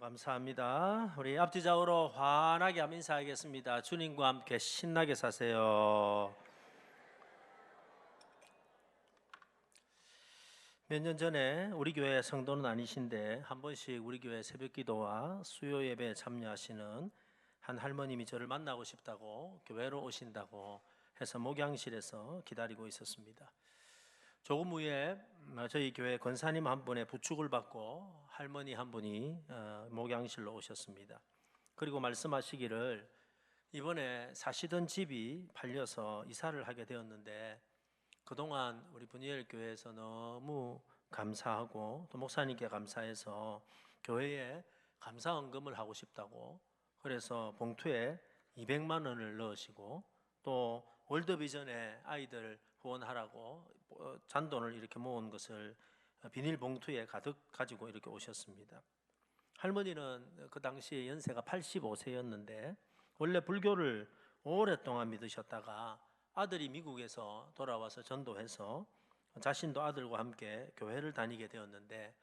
감사합니다. 우리 앞뒤좌우로 환하게 한번 인사하겠습니다. 주님과 함께 신나게 사세요. 몇 년 전에 우리 교회 성도는 아니신데 한 번씩 우리 교회 새벽기도와 수요 예배에 참여하시는 한 할머님이 저를 만나고 싶다고 교회로 오신다고 해서 목양실에서 기다리고 있었습니다. 조금 후에 저희 교회 권사님 한 분의 부축을 받고 할머니 한 분이 목양실로 오셨습니다. 그리고 말씀하시기를 이번에 사시던 집이 팔려서 이사를 하게 되었는데 그동안 우리 분이엘 교회에서 너무 감사하고 또 목사님께 감사해서 교회에 감사헌금을 하고 싶다고, 그래서 봉투에 200만 원을 넣으시고 또 월드비전에 아이들 후원하라고 잔돈을 이렇게 모은 것을 비닐봉투에 가득 가지고 이렇게 오셨습니다. 할머니는 그 당시에 연세가 85세였는데 원래 불교를 오랫동안 믿으셨다가 아들이 미국에서 돌아와서 전도해서 자신도 아들과 함께 교회를 다니게 되었는데,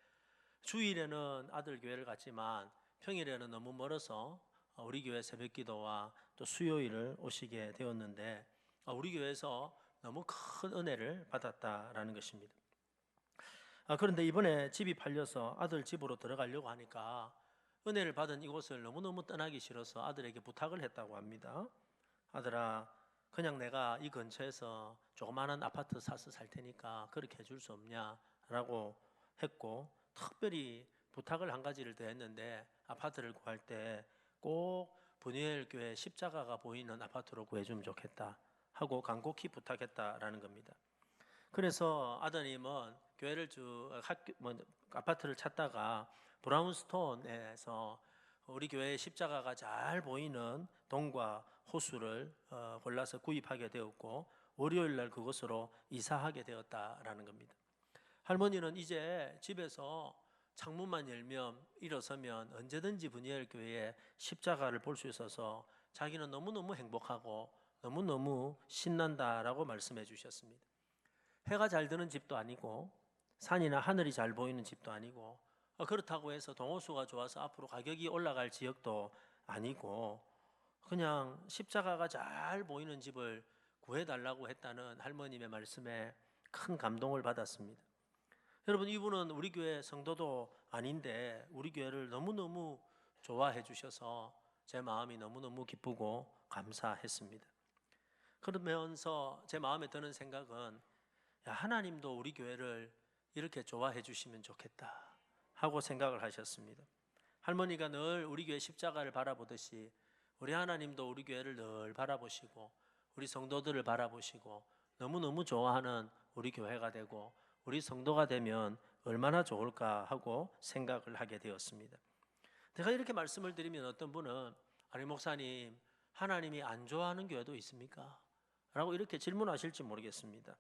주일에는 아들 교회를 갔지만 평일에는 너무 멀어서 우리 교회 새벽기도와 또 수요일을 오시게 되었는데 우리 교회에서 너무 큰 은혜를 받았다라는 것입니다. 그런데 이번에 집이 팔려서 아들 집으로 들어가려고 하니까 은혜를 받은 이곳을 너무너무 떠나기 싫어서 아들에게 부탁을 했다고 합니다. 아들아, 그냥 내가 이 근처에서 조그마한 아파트 사서 살 테니까 그렇게 해줄 수 없냐라고 했고, 특별히 부탁을 한 가지를 더 했는데 아파트를 구할 때 꼭 분이엘 교회 십자가가 보이는 아파트로 구해주면 좋겠다 하고 간곡히 부탁했다라는 겁니다. 그래서 아드님은 교회를 아파트를 찾다가 브라운스톤에서 우리 교회의 십자가가 잘 보이는 동과 호수를 골라서 구입하게 되었고 월요일 날 그곳으로 이사하게 되었다라는 겁니다. 할머니는 이제 집에서 창문만 열면 일어서면 언제든지 분이엘 교회의 십자가를 볼 수 있어서 자기는 너무너무 행복하고 너무너무 신난다라고 말씀해 주셨습니다. 해가 잘 드는 집도 아니고 산이나 하늘이 잘 보이는 집도 아니고 그렇다고 해서 동호수가 좋아서 앞으로 가격이 올라갈 지역도 아니고 그냥 십자가가 잘 보이는 집을 구해달라고 했다는 할머님의 말씀에 큰 감동을 받았습니다. 여러분, 이분은 우리 교회 성도도 아닌데 우리 교회를 너무너무 좋아해 주셔서 제 마음이 너무너무 기쁘고 감사했습니다. 그러면서 제 마음에 드는 생각은 하나님도 우리 교회를 이렇게 좋아해 주시면 좋겠다 하고 생각을 하셨습니다. 할머니가 늘 우리 교회 십자가를 바라보듯이 우리 하나님도 우리 교회를 늘 바라보시고 우리 성도들을 바라보시고 너무너무 좋아하는 우리 교회가 되고 우리 성도가 되면 얼마나 좋을까 하고 생각을 하게 되었습니다. 제가 이렇게 말씀을 드리면 어떤 분은 아니 목사님, 하나님이 안 좋아하는 교회도 있습니까? 라고 이렇게 질문하실지 모르겠습니다.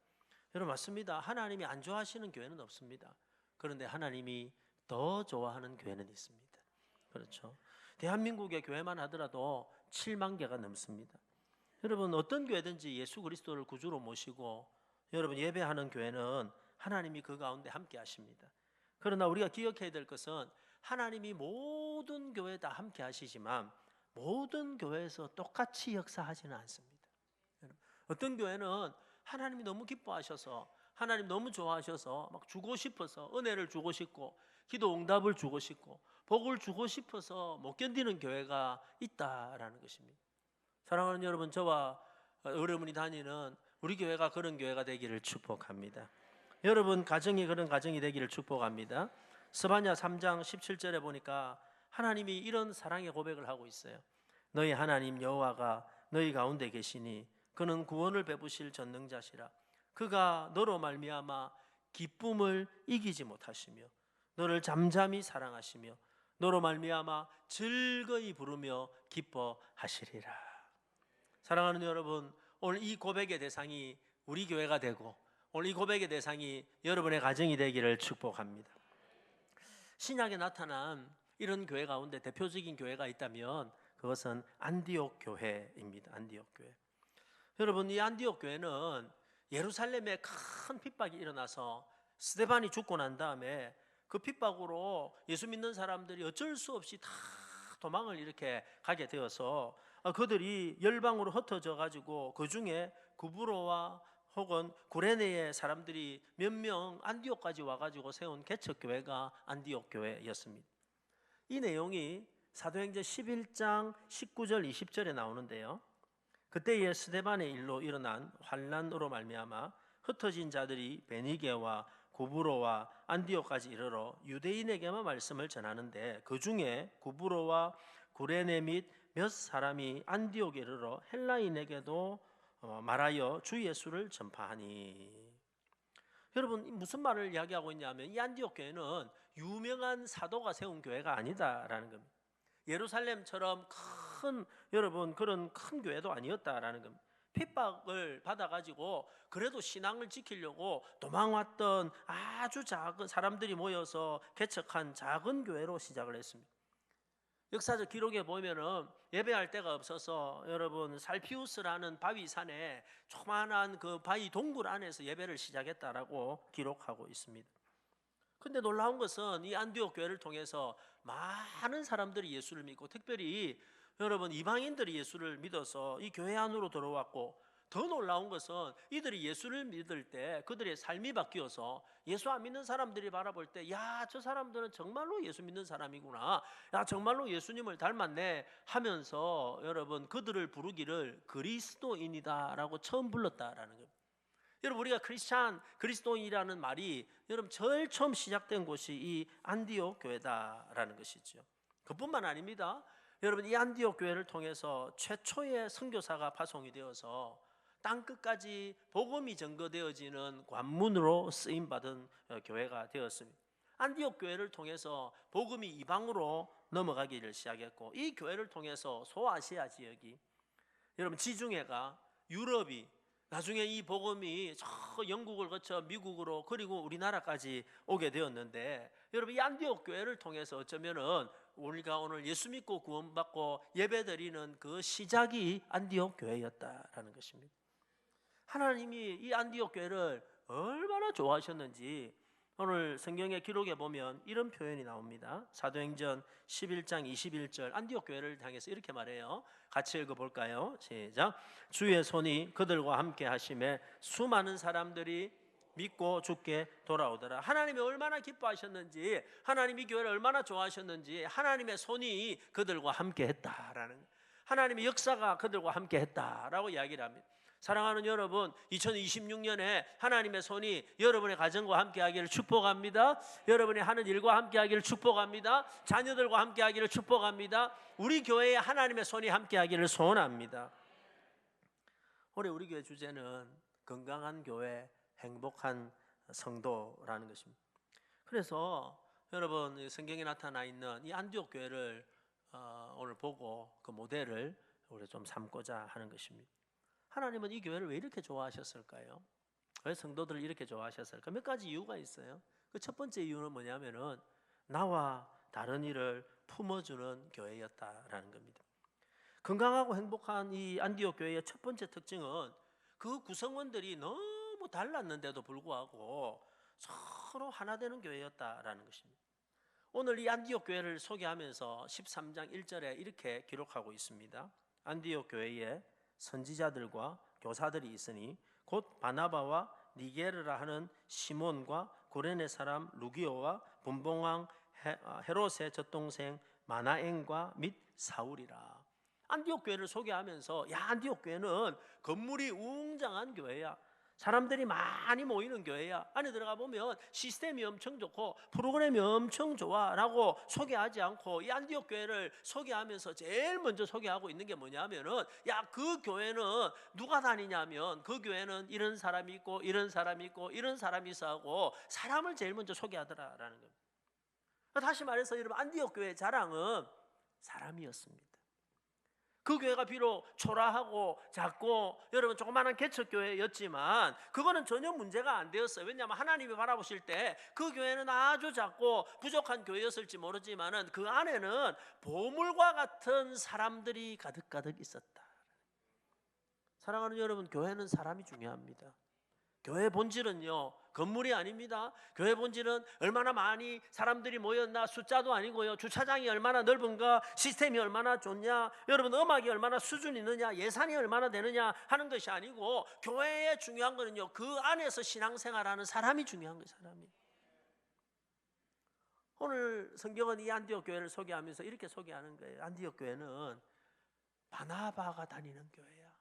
여러분, 맞습니다. 하나님이 안 좋아하시는 교회는 없습니다. 그런데 하나님이 더 좋아하는 교회는 있습니다. 그렇죠. 대한민국의 교회만 하더라도 7만 개가 넘습니다. 여러분, 어떤 교회든지 예수 그리스도를 구주로 모시고 여러분 예배하는 교회는 하나님이 그 가운데 함께 하십니다. 그러나 우리가 기억해야 될 것은 하나님이 모든 교회에 다 함께 하시지만 모든 교회에서 똑같이 역사하지는 않습니다. 어떤 교회는 하나님이 너무 기뻐하셔서 하나님 너무 좋아하셔서 막 주고 싶어서 은혜를 주고 싶고 기도 응답을 주고 싶고 복을 주고 싶어서 못 견디는 교회가 있다라는 것입니다. 사랑하는 여러분, 저와 여러분이 다니는 우리 교회가 그런 교회가 되기를 축복합니다. 여러분 가정이 그런 가정이 되기를 축복합니다. 스바냐 3장 17절에 보니까 하나님이 이런 사랑의 고백을 하고 있어요. 너희 하나님 여호와가 너희 가운데 계시니 그는 구원을 베푸실 전능자시라. 그가 너로 말미암아 기쁨을 이기지 못하시며 너를 잠잠히 사랑하시며 너로 말미암아 즐거이 부르며 기뻐하시리라. 사랑하는 여러분, 오늘 이 고백의 대상이 우리 교회가 되고 오늘 이 고백의 대상이 여러분의 가정이 되기를 축복합니다. 신약에 나타난 이런 교회 가운데 대표적인 교회가 있다면 그것은 안디옥 교회입니다. 안디옥 교회. 여러분, 이 안디옥 교회는 예루살렘에 큰 핍박이 일어나서 스데반이 죽고 난 다음에 그 핍박으로 예수 믿는 사람들이 어쩔 수 없이 다 도망을 이렇게 가게 되어서 그들이 열방으로 흩어져 가지고 그 중에 구브로와 혹은 구레네의 사람들이 몇 명 안디옥까지 와가지고 세운 개척교회가 안디옥 교회였습니다. 이 내용이 사도행전 11장 19절 20절에 나오는데요. 그때에 스데반의 일로 일어난 환난으로 말미암아 흩어진 자들이 베니게와 구브로와 안디옥까지 이르러 유대인에게만 말씀을 전하는데 그 중에 구브로와 구레네 및 몇 사람이 안디옥에 이르러 헬라인에게도 말하여 주 예수를 전파하니. 여러분 무슨 말을 이야기하고 있냐면 이 안디옥 교회는 유명한 사도가 세운 교회가 아니다라는 겁니다. 예루살렘처럼 큰 여러분 그런 큰 교회도 아니었다라는 겁니다. 핍박을 받아가지고 그래도 신앙을 지키려고 도망왔던 아주 작은 사람들이 모여서 개척한 작은 교회로 시작을 했습니다. 역사적 기록에 보면은 예배할 데가 없어서 여러분 살피우스라는 바위산에 조그만한 그 바위 동굴 안에서 예배를 시작했다라고 기록하고 있습니다. 근데 놀라운 것은 이 안디옥 교회를 통해서 많은 사람들이 예수를 믿고 특별히 여러분 이방인들이 예수를 믿어서 이 교회 안으로 들어왔고 더 놀라운 것은 이들이 예수를 믿을 때 그들의 삶이 바뀌어서 예수 안 믿는 사람들이 바라볼 때 야, 저 사람들은 정말로 예수 믿는 사람이구나, 야 정말로 예수님을 닮았네 하면서 여러분 그들을 부르기를 그리스도인이다 라고 처음 불렀다라는 겁니다. 여러분 우리가 그리스도인이라는 말이 여러분 제일 처음 시작된 곳이 이 안디옥 교회다라는 것이죠. 그뿐만 아닙니다. 여러분 이 안디옥 교회를 통해서 최초의 선교사가 파송이 되어서 땅끝까지 복음이 전거되어지는 관문으로 쓰임받은 교회가 되었습니다. 안디옥 교회를 통해서 복음이 이방으로 넘어가기를 시작했고 이 교회를 통해서 소아시아 지역이 여러분 지중해가 유럽이 나중에 이 복음이 저 영국을 거쳐 미국으로 그리고 우리나라까지 오게 되었는데 여러분 이 안디옥 교회를 통해서 어쩌면은 우리가 오늘 예수 믿고 구원받고 예배드리는 그 시작이 안디옥 교회였다라는 것입니다. 하나님이 이 안디옥 교회를 얼마나 좋아하셨는지 오늘 성경의 기록에 보면 이런 표현이 나옵니다. 사도행전 11장 21절 안디옥 교회를 향해서 이렇게 말해요. 같이 읽어볼까요? 시작. 주의 손이 그들과 함께 하심에 수많은 사람들이 믿고 주께 돌아오더라. 하나님이 얼마나 기뻐하셨는지, 하나님이 교회를 얼마나 좋아하셨는지, 하나님의 손이 그들과 함께 했다라는, 하나님의 역사가 그들과 함께 했다라고 이야기를 합니다. 사랑하는 여러분, 2026년에 하나님의 손이 여러분의 가정과 함께 하기를 축복합니다. 여러분이 하는 일과 함께 하기를 축복합니다. 자녀들과 함께 하기를 축복합니다. 우리 교회에 하나님의 손이 함께 하기를 소원합니다. 올해 우리 교회 주제는 건강한 교회, 행복한 성도라는 것입니다. 그래서 여러분 성경에 나타나 있는 이 안디옥 교회를 오늘 보고 그 모델을 우리 좀 삼고자 하는 것입니다. 하나님은 이 교회를 왜 이렇게 좋아하셨을까요? 왜 성도들을 이렇게 좋아하셨을까? 몇 가지 이유가 있어요. 그 첫 번째 이유는 뭐냐면은 나와 다른 이를 품어주는 교회였다라는 겁니다. 건강하고 행복한 이 안디옥 교회의 첫 번째 특징은 그 구성원들이 너무 달랐는데도 불구하고 서로 하나 되는 교회였다라는 것입니다. 오늘 이 안디옥 교회를 소개하면서 13장 1절에 이렇게 기록하고 있습니다. 안디옥 교회에 선지자들과 교사들이 있으니 곧 바나바와 니게르라 하는 시몬과 구레네 사람 루기오와 분봉왕 헤롯의 젖동생 마나엔과 및 사울이라. 안디옥 교회를 소개하면서 야, 안디옥 교회는 건물이 웅장한 교회야, 사람들이 많이 모이는 교회야, 안에 들어가 보면 시스템이 엄청 좋고 프로그램이 엄청 좋아 라고 소개하지 않고 이 안디옥 교회를 소개하면서 제일 먼저 소개하고 있는 게 뭐냐면은 야, 그 교회는 누가 다니냐면 그 교회는 이런 사람이 있고 이런 사람이 있고 이런 사람이 있어 하고 사람을 제일 먼저 소개하더라라는 겁니다. 다시 말해서 여러분 안디옥 교회의 자랑은 사람이었습니다. 그 교회가 비록 초라하고 작고 여러분 조그마한 개척교회였지만 그거는 전혀 문제가 안 되었어요. 왜냐하면 하나님이 바라보실 때 그 교회는 아주 작고 부족한 교회였을지 모르지만 그 안에는 보물과 같은 사람들이 가득가득 있었다. 사랑하는 여러분, 교회는 사람이 중요합니다. 교회의 본질은요, 건물이 아닙니다. 교회 본질은 얼마나 많이 사람들이 모였나 숫자도 아니고요. 주차장이 얼마나 넓은가, 시스템이 얼마나 좋냐, 여러분 음악이 얼마나 수준이 있느냐, 예산이 얼마나 되느냐 하는 것이 아니고, 교회의 중요한 거는요, 그 안에서 신앙생활하는 사람이 중요한 거예요. 사람이. 오늘 성경은 이 안디옥 교회를 소개하면서 이렇게 소개하는 거예요. 안디옥 교회는 바나바가 다니는 교회야.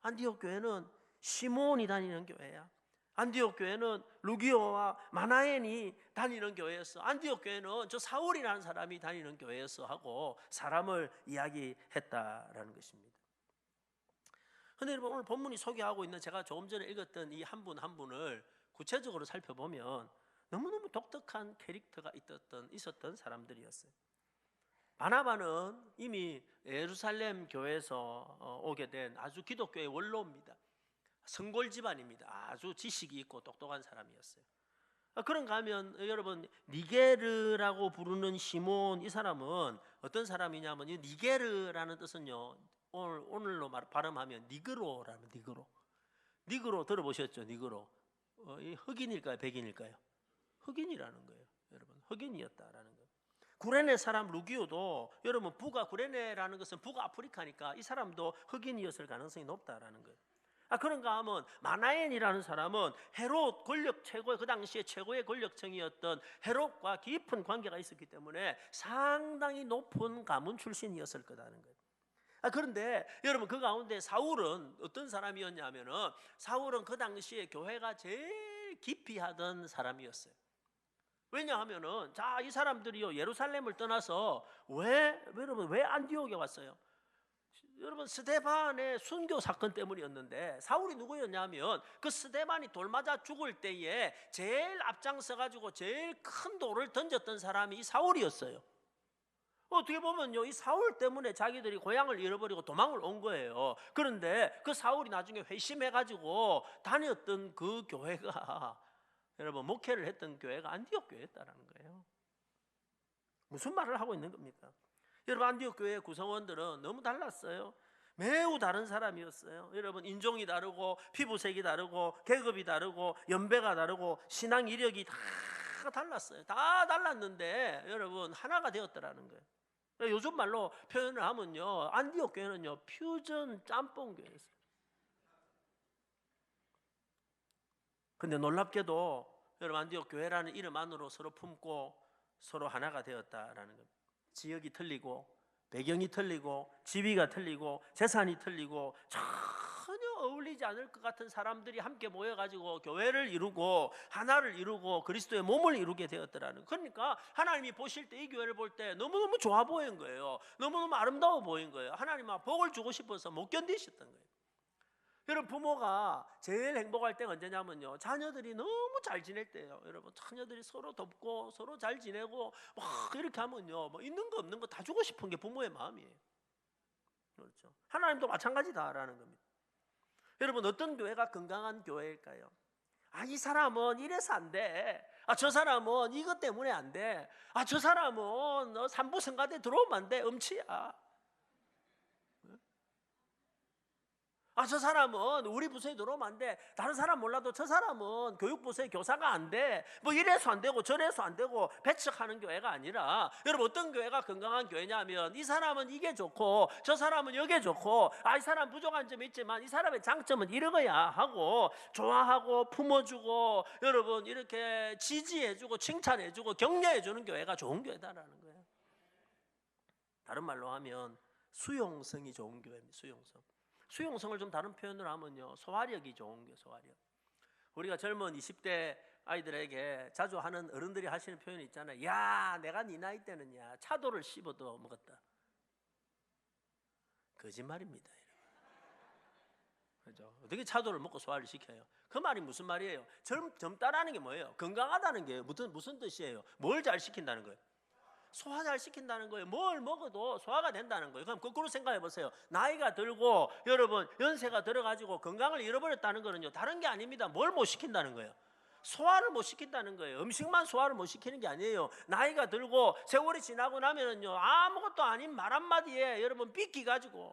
안디옥 교회는 시몬이 다니는 교회야. 안디옥 교회는 루기오와 마나엔이 다니는 교회였어. 안디옥 교회는 저 사울이라는 사람이 다니는 교회였어 하고 사람을 이야기했다라는 것입니다. 그런데 여러분, 오늘 본문이 소개하고 있는 제가 조금 전에 읽었던 이 한 분 한 분을 구체적으로 살펴보면 너무너무 독특한 캐릭터가 있었던 사람들이었어요. 바나바는 이미 예루살렘 교회에서 오게 된 아주 기독교의 원로입니다. 성골 집안입니다. 아주 지식이 있고 똑똑한 사람이었어요. 그런가 하면 여러분, 니게르라고 부르는 시몬, 이 사람은 어떤 사람이냐면, 이 니게르라는 뜻은요, 오늘로 발음하면 니그로라는, 니그로 들어보셨죠? 니그로. 흑인일까요, 백인일까요? 흑인이라는 거예요. 여러분, 흑인이었다라는 거예요. 구레네 사람 루기오도, 여러분, 구레네라는 것은 북아프리카니까 이 사람도 흑인이었을 가능성이 높다라는 거예요. 그런가 하면 마나엔이라는 사람은 헤롯 그 당시에 최고의 권력층이었던 헤롯과 깊은 관계가 있었기 때문에 상당히 높은 가문 출신이었을 거라는 거예요. 그런데 여러분, 그 가운데 사울은 어떤 사람이었냐면은, 사울은 그 당시에 교회가 제일 기피하던 사람이었어요. 왜냐하면은, 이 사람들이요, 예루살렘을 떠나서 왜 안디옥에 왔어요? 여러분, 스데반의 순교 사건 때문이었는데, 사울이 누구였냐면 그 스데반이 돌 맞아 죽을 때에 제일 앞장서 가지고 제일 큰 돌을 던졌던 사람이 이 사울이었어요. 어떻게 보면요, 이 사울 때문에 자기들이 고향을 잃어버리고 도망을 온 거예요. 그런데 그 사울이 나중에 회심해 가지고 다녔던 그 교회가, 여러분, 목회를 했던 교회가 안디옥 교회였다라는 거예요. 무슨 말을 하고 있는 겁니까? 여러분, 안디옥 교회의 구성원들은 너무 달랐어요. 매우 다른 사람이었어요. 여러분, 인종이 다르고 피부색이 다르고 계급이 다르고 연배가 다르고 신앙 이력이 다 달랐어요. 다 달랐는데 여러분, 하나가 되었더라는 거예요. 요즘 말로 표현을 하면요, 안디옥 교회는요, 퓨전 짬뽕 교회였어요. 근데 놀랍게도 여러분, 안디옥 교회라는 이름 안으로 서로 품고 서로 하나가 되었다라는 겁니다. 지역이 틀리고 배경이 틀리고 지위가 틀리고 재산이 틀리고 전혀 어울리지 않을 것 같은 사람들이 함께 모여가지고 교회를 이루고 하나를 이루고 그리스도의 몸을 이루게 되었더라는. 그러니까 하나님이 보실 때 이 교회를 볼 때 너무너무 좋아 보인 거예요. 너무너무 아름다워 보인 거예요. 하나님은 복을 주고 싶어서 못 견디셨던 거예요. 여러분, 부모가 제일 행복할 때가 언제냐면요, 자녀들이 너무 잘 지낼 때예요. 여러분, 자녀들이 서로 돕고 서로 잘 지내고 막 이렇게 하면요, 뭐 있는 거 없는 거 다 주고 싶은 게 부모의 마음이에요. 그렇죠. 하나님도 마찬가지다라는 겁니다. 여러분, 어떤 교회가 건강한 교회일까요? 이 사람은 이래서 안 돼. 저 사람은 이것 때문에 안 돼. 저 사람은 산부성가대 들어오면 안 돼. 음치야. 저 사람은 우리 부서에 들어오면 안 돼. 다른 사람 몰라도 저 사람은 교육부서의 교사가 안 돼. 뭐 이래서 안 되고 저래서 안 되고 배척하는 교회가 아니라, 여러분, 어떤 교회가 건강한 교회냐면, 이 사람은 이게 좋고 저 사람은 이게 좋고, 이 사람 부족한 점이 있지만 이 사람의 장점은 이러거야 하고 좋아하고 품어주고, 여러분, 이렇게 지지해주고 칭찬해주고 격려해주는 교회가 좋은 교회다라는 거예요. 다른 말로 하면 수용성이 좋은 교회입니다. 수용성을 좀 다른 표현으로 하면요, 소화력이 좋은 게 소화력. 우리가 젊은 20대 아이들에게 자주 하는, 어른들이 하시는 표현이 있잖아요. 야, 내가 네 나이 때는야 차도를 씹어도 먹었다. 거짓말입니다. 그렇죠? 어떻게 차도를 먹고 소화를 시켜요? 그 말이 무슨 말이에요? 젊다라는 게 뭐예요? 건강하다는 게 무슨 뜻이에요? 뭘 잘 시킨다는 거예요? 소화 잘 시킨다는 거예요. 뭘 먹어도 소화가 된다는 거예요. 그럼 거꾸로 생각해 보세요. 나이가 들고 여러분 연세가 들어가지고 건강을 잃어버렸다는 거는요, 다른 게 아닙니다. 뭘 못 시킨다는 거예요? 소화를 못 시킨다는 거예요. 음식만 소화를 못 시키는 게 아니에요. 나이가 들고 세월이 지나고 나면은요, 아무것도 아닌 말 한마디에 여러분 삐끼 가지고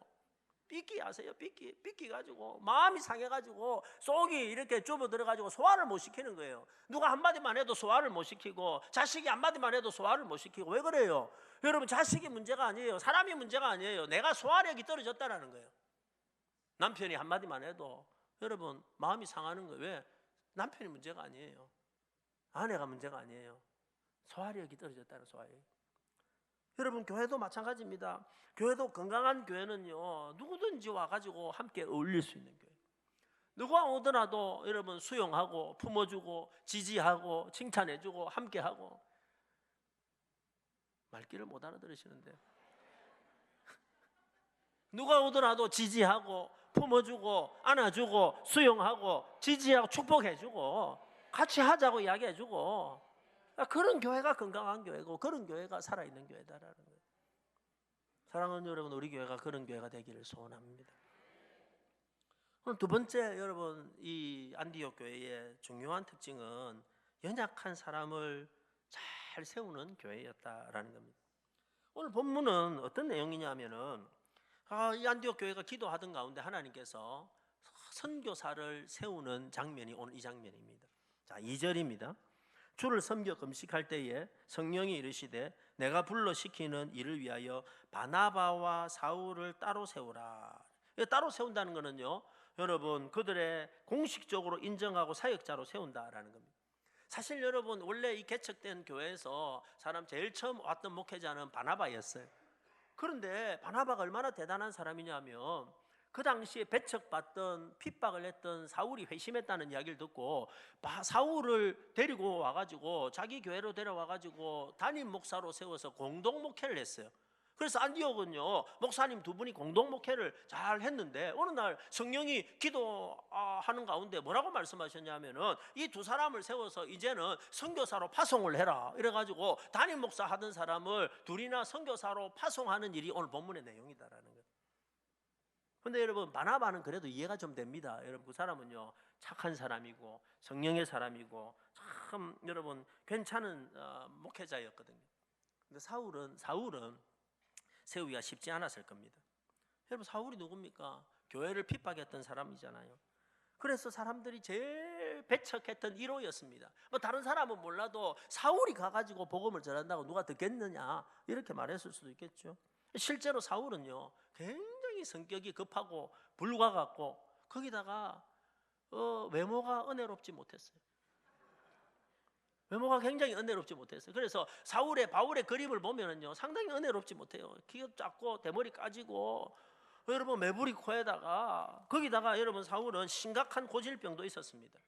삐끼 아세요? 삐끼 가지고 마음이 상해가지고 속이 이렇게 좁아들어가지고 소화를 못 시키는 거예요. 누가 한마디만 해도 소화를 못 시키고 자식이 한마디만 해도 소화를 못 시키고. 왜 그래요? 여러분, 자식이 문제가 아니에요. 사람이 문제가 아니에요. 내가 소화력이 떨어졌다라는 거예요. 남편이 한마디만 해도 여러분 마음이 상하는 거예요. 왜? 남편이 문제가 아니에요. 아내가 문제가 아니에요. 소화력이 떨어졌다는 소화력. 여러분, 교회도 마찬가지입니다. 교회도 건강한 교회는요, 누구든지 와가지고 함께 어울릴 수 있는 교회. 누가 오더라도 여러분 수용하고 품어주고 지지하고 칭찬해주고 함께하고. 말귀를 못 알아들으시는데 누가 오더라도 지지하고 품어주고 안아주고 수용하고 지지하고 축복해주고 같이 하자고 이야기해주고. 그런 교회가 건강한 교회고 그런 교회가 살아있는 교회다라는 거예요. 사랑하는 여러분, 우리 교회가 그런 교회가 되기를 소원합니다. 오늘 두 번째, 여러분, 이 안디옥 교회의 중요한 특징은 연약한 사람을 잘 세우는 교회였다라는 겁니다. 오늘 본문은 어떤 내용이냐면은 이 안디옥 교회가 기도하던 가운데 하나님께서 선교사를 세우는 장면이 오늘 이 장면입니다. 자, 2절입니다. 주를 섬겨 금식할 때에 성령이 이르시되 내가 불러 시키는 일을 위하여 바나바와 사울을 따로 세우라. 따로 세운다는 것은요, 여러분, 그들의 공식적으로 인정하고 사역자로 세운다라는 겁니다. 사실 여러분, 원래 이 개척된 교회에서 사람 제일 처음 왔던 목회자는 바나바였어요. 그런데 바나바가 얼마나 대단한 사람이냐면 그 당시에 배척받던 핍박을 했던 사울이 회심했다는 이야기를 듣고 사울을 데리고 와가지고 자기 교회로 데려와가지고 담임 목사로 세워서 공동 목회를 했어요. 그래서 안디옥은요, 목사님 두 분이 공동 목회를 잘 했는데 어느 날 성령이 기도하는 가운데 뭐라고 말씀하셨냐면은 이 두 사람을 세워서 이제는 선교사로 파송을 해라. 이래가지고 담임 목사 하던 사람을 둘이나 선교사로 파송하는 일이 오늘 본문의 내용이다라는 거예요. 근데 여러분, 바나바는 그래도 이해가 좀 됩니다. 여러분, 그 사람은요 착한 사람이고 성령의 사람이고 참 여러분 괜찮은 목회자였거든요. 근데 사울은 세우기가 쉽지 않았을 겁니다. 여러분, 사울이 누굽니까? 교회를 핍박했던 사람이잖아요. 그래서 사람들이 제일 배척했던 1호였습니다. 뭐 다른 사람은 몰라도 사울이 가가지고 복음을 전한다고 누가 듣겠느냐 이렇게 말했을 수도 있겠죠. 실제로 사울은요 굉장히 성격이 급하고 불과 같고 거기다가 외모가 은혜롭지 못했어요. 외모가 굉장히 은혜롭지 못했어요. 그래서 바울의 그림을 보면은요 상당히 은혜롭지 못해요. 키가 작고 대머리 까지고 여러분 매부리 코에다가 거기다가 여러분 사울은 심각한 고질병도 있었습니다.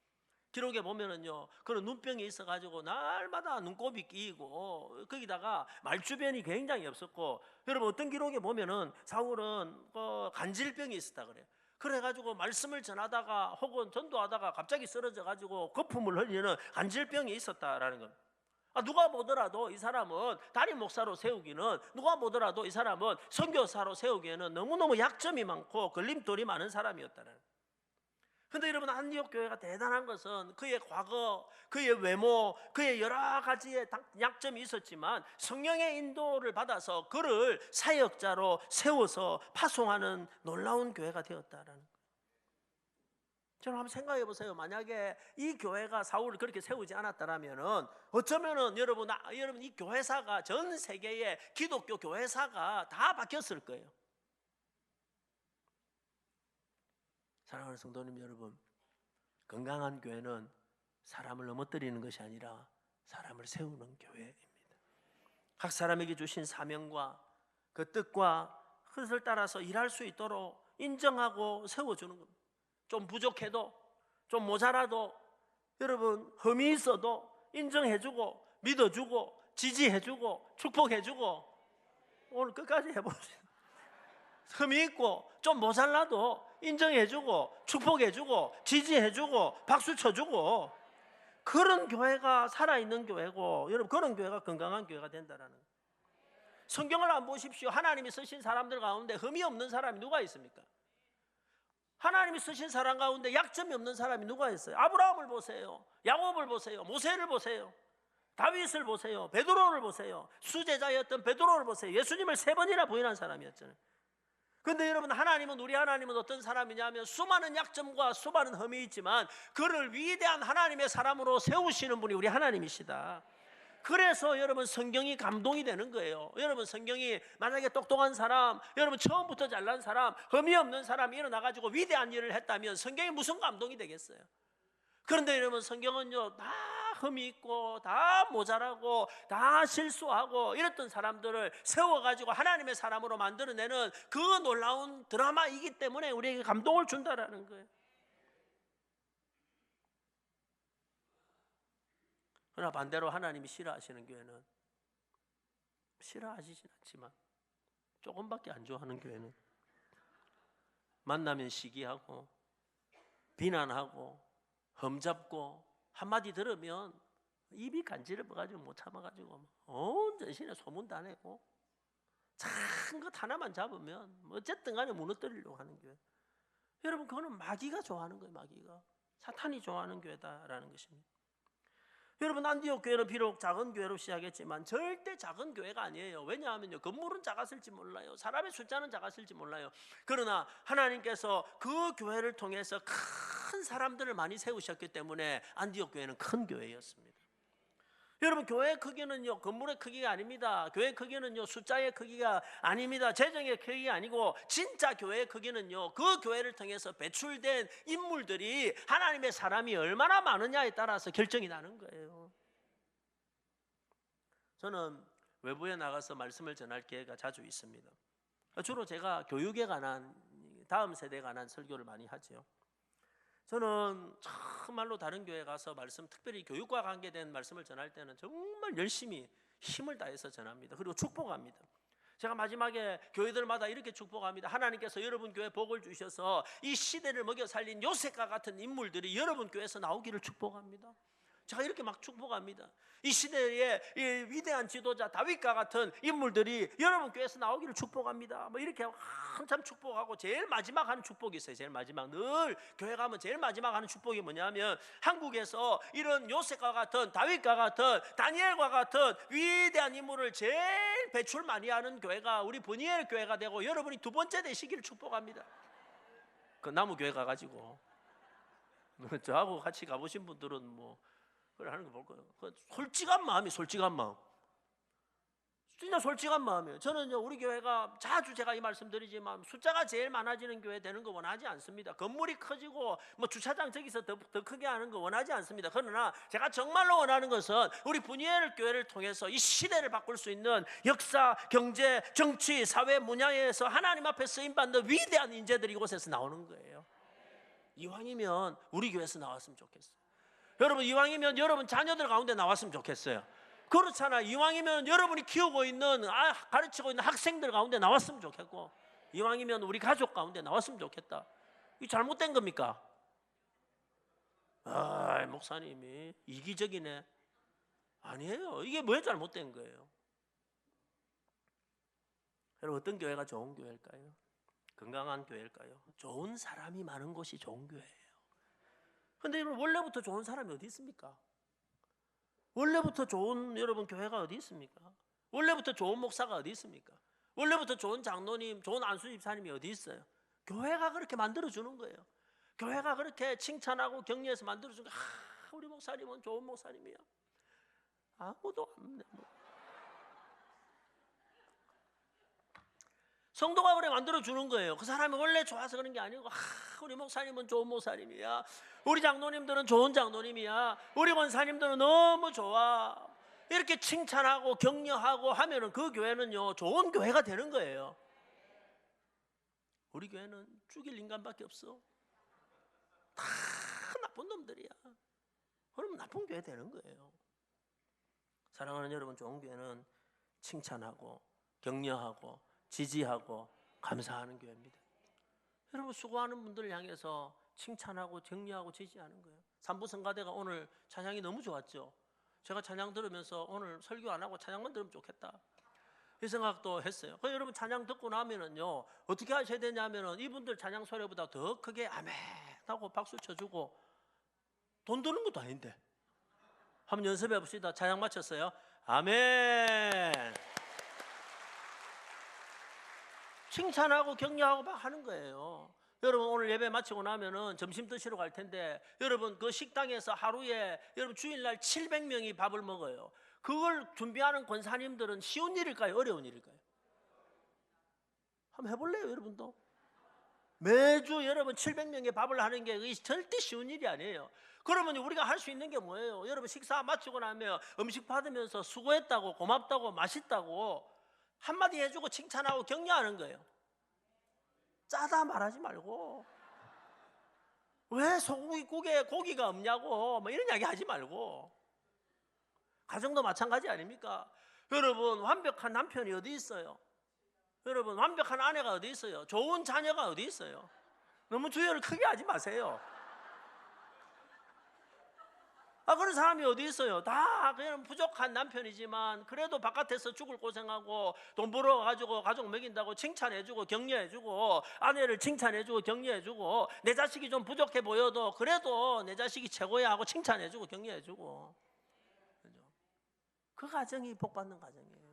기록에 보면은요 그런 눈병이 있어가지고 날마다 눈곱이 끼이고 거기다가 말주변이 굉장히 없었고 여러분 어떤 기록에 보면은 사울은 간질병이 있었다 그래요. 그래가지고 말씀을 전하다가 혹은 전도하다가 갑자기 쓰러져가지고 거품을 흘리는 간질병이 있었다라는 겁니다. 누가 보더라도 이 사람은 담임 목사로 세우기는 누가 보더라도 이 사람은 선교사로 세우기에는 너무너무 약점이 많고 걸림돌이 많은 사람이었다는 거예요. 그런데 여러분 안디옥 교회가 대단한 것은 그의 과거, 그의 외모, 그의 여러 가지의 약점이 있었지만 성령의 인도를 받아서 그를 사역자로 세워서 파송하는 놀라운 교회가 되었다라는 거예요. 저는 한번 생각해 보세요. 만약에 이 교회가 사울을 그렇게 세우지 않았다면은 어쩌면은 여러분 이 교회사가 전 세계의 기독교 교회사가 다 바뀌었을 거예요. 사랑하는 성도님 여러분, 건강한 교회는 사람을 넘어뜨리는 것이 아니라 사람을 세우는 교회입니다. 각 사람에게 주신 사명과 그 뜻과 뜻을 따라서 일할 수 있도록 인정하고 세워주는 겁니다. 좀 부족해도 좀 모자라도 여러분 흠이 있어도 인정해주고 믿어주고 지지해주고 축복해주고 오늘 끝까지 해봅시다. 흠이 있고 좀 모자라도 인정해주고 축복해주고 지지해주고 박수 쳐주고 그런 교회가 살아있는 교회고 여러분 그런 교회가 건강한 교회가 된다는 거예요. 성경을 안 보십시오. 하나님이 쓰신 사람들 가운데 흠이 없는 사람이 누가 있습니까? 하나님이 쓰신 사람 가운데 약점이 없는 사람이 누가 있어요? 아브라함을 보세요. 야곱을 보세요. 모세를 보세요. 다윗을 보세요. 베드로를 보세요. 수제자였던 베드로를 보세요. 예수님을 3번이나 부인한 사람이었잖아요. 근데 여러분, 우리 하나님은 어떤 사람이냐면 수많은 약점과 수많은 흠이 있지만 그를 위대한 하나님의 사람으로 세우시는 분이 우리 하나님이시다. 그래서 여러분, 성경이 감동이 되는 거예요. 여러분, 성경이 만약에 똑똑한 사람, 여러분 처음부터 잘난 사람, 흠이 없는 사람이 일어나가지고 위대한 일을 했다면 성경이 무슨 감동이 되겠어요? 그런데 여러분, 성경은요, 다 흠이 있고 다 모자라고 다 실수하고 이랬던 사람들을 세워가지고 하나님의 사람으로 만들어내는 그 놀라운 드라마이기 때문에 우리에게 감동을 준다라는 거예요. 그러나 반대로 하나님이 싫어하시는 교회는, 싫어하시진 않지만 조금밖에 안 좋아하는 교회는 만나면 시기하고 비난하고 험잡고 한마디 들으면 입이 간지러워가지고 못 참아가지고 온 전신에 소문 다 내고 작은 것 하나만 잡으면 어쨌든 간에 무너뜨리려고 하는 교회. 여러분, 그거는 마귀가 좋아하는 거예요. 마귀가, 사탄이 좋아하는 교회다라는 것입니다. 여러분, 안디옥 교회는 비록 작은 교회로 시작했지만 절대 작은 교회가 아니에요. 왜냐하면요, 건물은 작았을지 몰라요, 사람의 숫자는 작았을지 몰라요. 그러나 하나님께서 그 교회를 통해서 큰 사람들을 많이 세우셨기 때문에 안디옥 교회는 큰 교회였습니다. 여러분, 교회의 크기는요, 건물의 크기가 아닙니다. 교회의 크기는요, 숫자의 크기가 아닙니다. 재정의 크기가 아니고 진짜 교회의 크기는요, 그 교회를 통해서 배출된 인물들이 하나님의 사람이 얼마나 많으냐에 따라서 결정이 나는 거예요. 저는 외부에 나가서 말씀을 전할 기회가 자주 있습니다. 주로 제가 교육에 관한, 다음 세대에 관한 설교를 많이 하죠. 저는 정말로 다른 교회 가서 특별히 교육과 관계된 말씀을 전할 때는 정말 열심히 힘을 다해서 전합니다. 그리고 축복합니다. 제가 마지막에 교회들마다 이렇게 축복합니다. 하나님께서 여러분 교회에 복을 주셔서 이 시대를 먹여 살린 요셉과 같은 인물들이 여러분 교회에서 나오기를 축복합니다. 제가 이렇게 막 축복합니다. 이 시대의 이 위대한 지도자 다윗과 같은 인물들이 여러분 교회에서 나오기를 축복합니다. 뭐 이렇게 한참 축복하고, 제일 마지막 하는 축복이 있어요. 제일 마지막, 늘 교회 가면 제일 마지막 하는 축복이 뭐냐면, 한국에서 이런 요셉과 같은, 다윗과 같은, 다니엘과 같은 위대한 인물을 제일 배출 많이 하는 교회가 우리 버니엘 교회가 되고 여러분이 두 번째 되시기를 축복합니다. 그 나무 교회 가가지고 저하고 같이 가보신 분들은 뭐 그걸 하는 거 볼 거예요. 솔직한 마음이, 솔직한 마음, 진짜 솔직한 마음이에요. 저는요, 우리 교회가 자주 제가 이 말씀드리지만 숫자가 제일 많아지는 교회 되는 거 원하지 않습니다. 건물이 커지고 뭐 주차장 저기서 더 크게 하는 거 원하지 않습니다. 그러나 제가 정말로 원하는 것은 우리 분이엘 교회를 통해서 이 시대를 바꿀 수 있는 역사, 경제, 정치, 사회 분야에서 하나님 앞에 쓰임받는 위대한 인재들이 이곳에서 나오는 거예요. 이왕이면 우리 교회에서 나왔으면 좋겠어요. 여러분, 이왕이면 여러분 자녀들 가운데 나왔으면 좋겠어요. 그렇잖아. 이왕이면 여러분이 키우고 있는, 가르치고 있는 학생들 가운데 나왔으면 좋겠고, 이왕이면 우리 가족 가운데 나왔으면 좋겠다. 이게 잘못된 겁니까? 목사님이 이기적이네. 아니에요. 이게 왜 잘못된 거예요? 여러분, 어떤 교회가 좋은 교회일까요? 건강한 교회일까요? 좋은 사람이 많은 곳이 좋은 교회예요. 근데 여러분, 원래부터 좋은 사람이 어디 있습니까? 원래부터 좋은 여러분 교회가 어디 있습니까? 원래부터 좋은 목사가 어디 있습니까? 원래부터 좋은 장로님, 좋은 안수 집사님이 어디 있어요? 교회가 그렇게 만들어주는 거예요. 교회가 그렇게 칭찬하고 격려해서 만들어주는 거예요. 우리 목사님은 좋은 목사님이야. 아무도 없네. 성도가 그래 만들어주는 거예요. 그 사람이 원래 좋아서 그런 게 아니고, 우리 목사님은 좋은 목사님이야, 우리 장로님들은 좋은 장로님이야, 우리 권사님들은 너무 좋아, 이렇게 칭찬하고 격려하고 하면은 그 교회는요, 좋은 교회가 되는 거예요. 우리 교회는 죽일 인간밖에 없어. 다 나쁜 놈들이야. 그러면 나쁜 교회 되는 거예요. 사랑하는 여러분, 좋은 교회는 칭찬하고 격려하고 지지하고 감사하는 교회입니다. 여러분, 수고하는 분들을 향해서 칭찬하고 격려하고 지지하는 거예요. 산부성가대가 오늘 찬양이 너무 좋았죠. 제가 찬양 들으면서 오늘 설교 안 하고 찬양만 들으면 좋겠다, 이 생각도 했어요. 그래서 여러분, 찬양 듣고 나면은요, 어떻게 하셔야 되냐면은 이분들 찬양 소리보다 더 크게 아멘 하고 박수 쳐주고, 돈 드는 것도 아닌데 한번 연습해 봅시다. 찬양 마쳤어요. 아멘. 칭찬하고 격려하고 막 하는 거예요. 여러분 오늘 예배 마치고 나면은 점심 드시러 갈 텐데 여러분 그 식당에서 하루에 여러분 주일날 700명이 밥을 먹어요. 그걸 준비하는 권사님들은 쉬운 일일까요? 어려운 일일까요? 한번 해볼래요 여러분도? 매주 여러분 700명의 밥을 하는 게 절대 쉬운 일이 아니에요. 그러면 우리가 할 수 있는 게 뭐예요? 여러분 식사 마치고 나면 음식 받으면서 수고했다고 고맙다고 맛있다고 한마디 해주고 칭찬하고 격려하는 거예요. 짜다 말하지 말고 왜 소고기국에 고기가 없냐고 뭐 이런 이야기 하지 말고. 가정도 마찬가지 아닙니까? 여러분 완벽한 남편이 어디 있어요? 여러분 완벽한 아내가 어디 있어요? 좋은 자녀가 어디 있어요? 너무 주여를 크게 하지 마세요. 그런 사람이 어디 있어요? 다 그냥 부족한 남편이지만 그래도 바깥에서 죽을 고생하고 돈 벌어가지고 가족 먹인다고 칭찬해주고 격려해주고 아내를 칭찬해주고 격려해주고 내 자식이 좀 부족해 보여도 그래도 내 자식이 최고야 하고 칭찬해주고 격려해주고. 그죠? 그 가정이 복받는 가정이에요.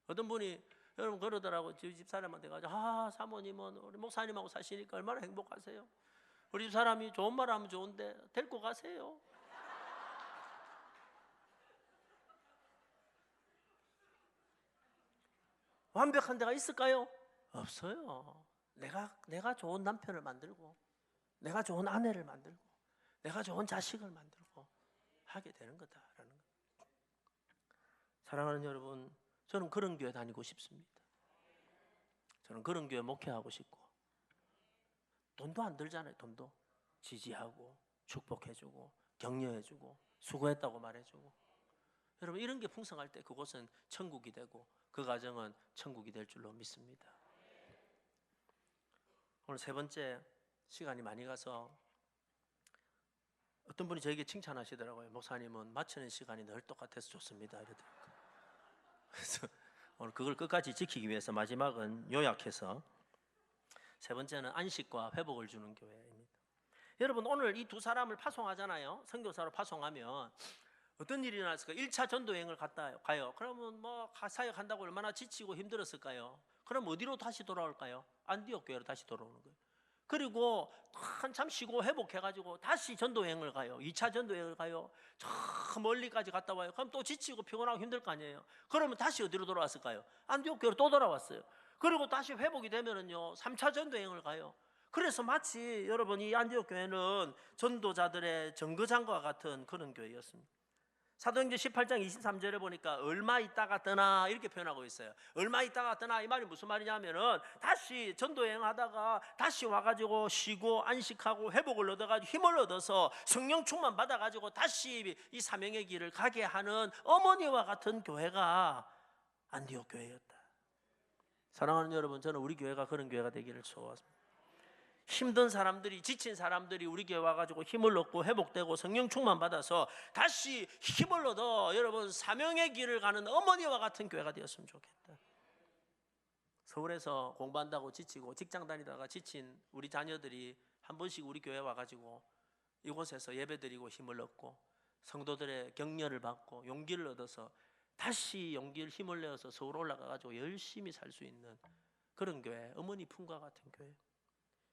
어떤 분이 여러분 그러더라고. 집 사람한테 가서 사모님은 우리 목사님하고 사시니까 얼마나 행복하세요? 우리 집 사람이 좋은 말 하면 좋은데 데리고 가세요. 완벽한 데가 있을까요? 없어요. 내가 좋은 남편을 만들고 내가 좋은 아내를 만들고 내가 좋은 자식을 만들고 하게 되는 거다라는 거. 사랑하는 여러분, 저는 그런 교회 다니고 싶습니다. 저는 그런 교회 목회하고 싶고 돈도 안 들잖아요. 돈도 지지하고 축복해주고 격려해주고 수고했다고 말해주고. 여러분 이런 게 풍성할 때 그곳은 천국이 되고 그 가정은 천국이 될 줄로 믿습니다. 오늘 세 번째 시간이 많이 가서 어떤 분이 저에게 칭찬하시더라고요. 목사님은 마치는 시간이 늘 똑같아서 좋습니다 이러더라고요. 그래서 오늘 그걸 끝까지 지키기 위해서 마지막은 요약해서 세 번째는 안식과 회복을 주는 교회입니다. 여러분 오늘 이 두 사람을 파송하잖아요. 선교사로 파송하면 어떤 일이 일어났을까요? 1차 전도여행을 갔다 가요. 그러면 뭐 사역한다고 얼마나 지치고 힘들었을까요? 그럼 어디로 다시 돌아올까요? 안디옥 교회로 다시 돌아오는 거예요. 그리고 한참 쉬고 회복해가지고 다시 전도여행을 가요. 2차 전도여행을 가요. 저 멀리까지 갔다 와요. 그럼 또 지치고 피곤하고 힘들 거 아니에요. 그러면 다시 어디로 돌아왔을까요? 안디옥 교회로 또 돌아왔어요. 그리고 다시 회복이 되면은요 3차 전도여행을 가요. 그래서 마치 여러분 이 안디옥 교회는 전도자들의 정거장과 같은 그런 교회였습니다. 사도행전 18장 23절에 보니까 얼마 있다가 떠나 이렇게 표현하고 있어요. 얼마 있다가 떠나 이 말이 무슨 말이냐면은 다시 전도여행 하다가 다시 와가지고 쉬고 안식하고 회복을 얻어가지고 힘을 얻어서 성령 충만 받아가지고 다시 이 사명의 길을 가게 하는 어머니와 같은 교회가 안디옥 교회였다. 사랑하는 여러분, 저는 우리 교회가 그런 교회가 되기를 소원합니다. 힘든 사람들이, 지친 사람들이 우리 교회 와가지고 힘을 얻고 회복되고 성령 충만 받아서 다시 힘을 얻어 여러분 사명의 길을 가는 어머니와 같은 교회가 되었으면 좋겠다. 서울에서 공부한다고 지치고 직장 다니다가 지친 우리 자녀들이 한 번씩 우리 교회 와가지고 이곳에서 예배드리고 힘을 얻고 성도들의 격려를 받고 용기를 얻어서 다시 용기를 힘을 내어서 서울 올라가가지고 열심히 살 수 있는 그런 교회, 어머니 품과 같은 교회.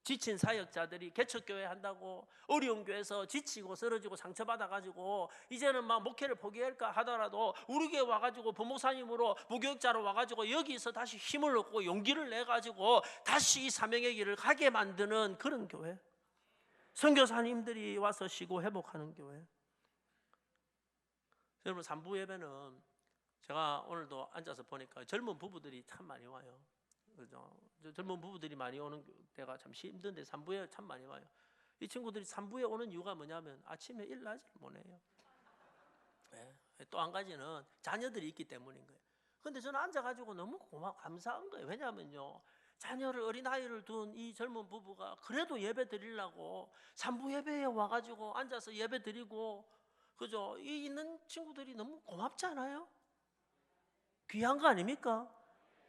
지친 사역자들이 개척교회 한다고 어려운 교회에서 지치고 쓰러지고 상처받아가지고 이제는 막 목회를 포기할까 하더라도 우리 교회 와가지고 부목사님으로 부교육자로 와가지고 여기서 다시 힘을 얻고 용기를 내가지고 다시 이 사명의 길을 가게 만드는 그런 교회. 선교사님들이 와서 쉬고 회복하는 교회. 여러분 3부 예배는 제가 오늘도 앉아서 보니까 젊은 부부들이 참 많이 와요. 그죠? 젊은 부부들이 많이 오는 때가 참 힘든데 3부에 참 많이 와요. 이 친구들이 3부에 오는 이유가 뭐냐면 아침에 일나지를 못해요. 네. 또 한 가지는 자녀들이 있기 때문인 거예요. 근데 저는 앉아가지고 너무 감사한 거예요. 왜냐하면요, 자녀를 어린아이를 둔 이 젊은 부부가 그래도 예배 드리려고 3부 예배에 와가지고 앉아서 예배 드리고, 그죠? 이 있는 친구들이 너무 고맙지 않아요? 귀한 거 아닙니까?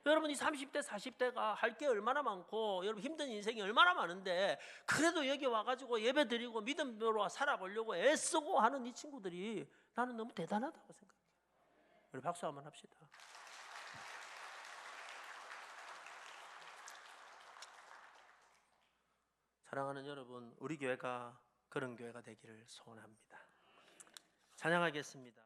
여러분 이 30대 40대가 할 게 얼마나 많고 여러분 힘든 인생이 얼마나 많은데 그래도 여기 와가지고 예배 드리고 믿음으로 살아보려고 애쓰고 하는 이 친구들이 나는 너무 대단하다고 생각해요. 우리 박수 한번 합시다. 사랑하는 여러분, 우리 교회가 그런 교회가 되기를 소원합니다. 찬양하겠습니다.